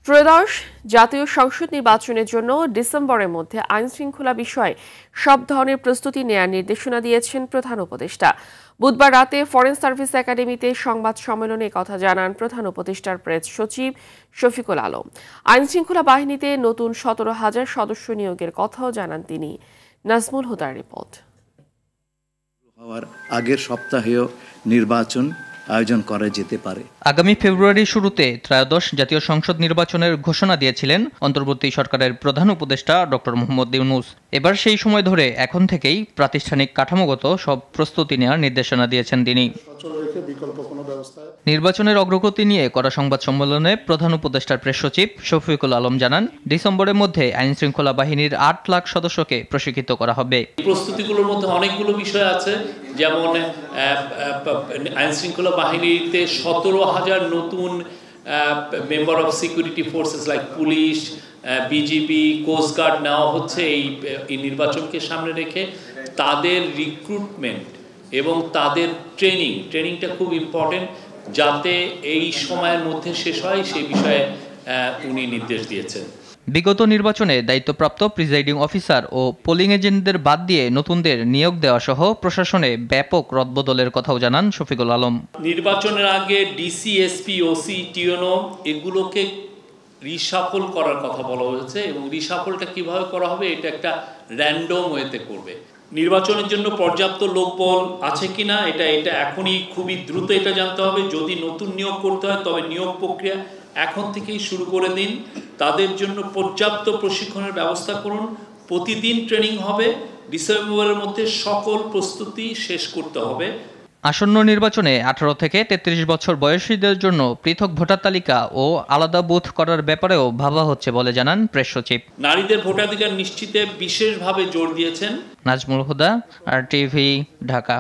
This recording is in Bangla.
ত্রয়োদশ জাতীয় সংসদ নির্বাচনের জন্য ডিসেম্বরের মধ্যে আইনশৃঙ্খলা বিষয়ে সব ধরনের প্রস্তুতি নেয়ার নির্দেশনা দিয়েছেন প্রধান উপদেষ্টা। বুধবার রাতে ফরেন সার্ভিস একাডেমিতে সংবাদ সম্মেলনে কথা জানান প্রধান উপদেষ্টার প্রেস সচিব শফিকুল আলম। আইনশৃঙ্খলা বাহিনীতে নতুন 17,000 সদস্য নিয়োগের কথাও জানান তিনি। নাজমুল হুদার রিপোর্ট। হওয়ার আগের সপ্তাহেও নির্বাচন আয়োজন করা যেতে পারে। আগামী ফেব্রুয়ারির শুরুতে ত্রয়োদশ জাতীয় সংসদ নির্বাচনের ঘোষণা দিয়েছিলেন অন্তর্বর্তী সরকারের প্রধান উপদেষ্টা ডক্টর মোহাম্মদ ইউনূস। এবার সেই সময় ধরে এখন থেকেই প্রাতিষ্ঠানিক কাঠামোগত সব প্রস্তুতি নেওয়ার নির্দেশনা দিয়েছেন তিনি। নির্বাচনের অগ্রগতি নিয়ে করা সংবাদ সম্মেলনে প্রধান উপদেষ্টার প্রেস সচিব শফিকুল আলম জানান, ডিসেম্বরের মধ্যে আইনশৃঙ্খলা বাহিনীর 8 লাখ সদস্যকে প্রশিক্ষিত করা হবে। প্রস্তুতিগুলোর মধ্যে অনেকগুলো বিষয় আছে, যেমন আইনশৃঙ্খলা বাহিনীতে 17,000 নতুন member of security forces like police, BGB, coastguard নেওয়া হচ্ছে এই নির্বাচনকে সামনে রেখে। তাদের রিক্রুটমেন্ট এবং তাদের ট্রেনিংটা খুব ইম্পর্টেন্ট, যাতে এই সময়ের মধ্যে শেষ হয় সেই বিষয়ে উনি নির্দেশ দিয়েছেন। বিগত নির্বাচনে দায়িত্বপ্রাপ্ত প্রিজাইডিং অফিসার ও পোলিং এজেন্টদের বাদ দিয়ে নতুনদের নিয়োগ দেওয়া সহ প্রশাসনে ব্যাপক রদবদলের কথাও জানান শফিকুল আলম। নির্বাচনের আগে ডিসি, এসপি, ওসি, টিওনো এগুলোকে রিশাফল করার কথা বলা হয়েছে, এবং রিশাফলটা কিভাবে করা হবে এটা একটা র্যান্ডম ওয়েতে করবে। নির্বাচনের জন্য পর্যাপ্ত লোকবল আছে কিনা এটা এখনই খুবই দ্রুত এটা জানতে হবে। যদি নতুন নিয়োগ করতে হয় তবে নিয়োগ প্রক্রিয়া এখন থেকেই শুরু করে দিন। তাদের জন্য পর্যাপ্ত প্রশিক্ষণের ব্যবস্থা করুন। প্রতিদিন ট্রেনিং হবে। ডিসেম্বরের মধ্যে সকল প্রস্তুতি শেষ করতে হবে। আসন্ন নির্বাচনে 18 থেকে 33 বছর বয়সীদের জন্য পৃথক ভোটার তালিকা ও আলাদা বুথ করার ব্যাপারেও ভাবা হচ্ছে বলে জানান প্রেস সচিব। নারীদের ভোটাধিকার নিশ্চিতে বিশেষভাবে জোর দিয়েছেন। নাজমুল হুদা, RTV, ঢাকা।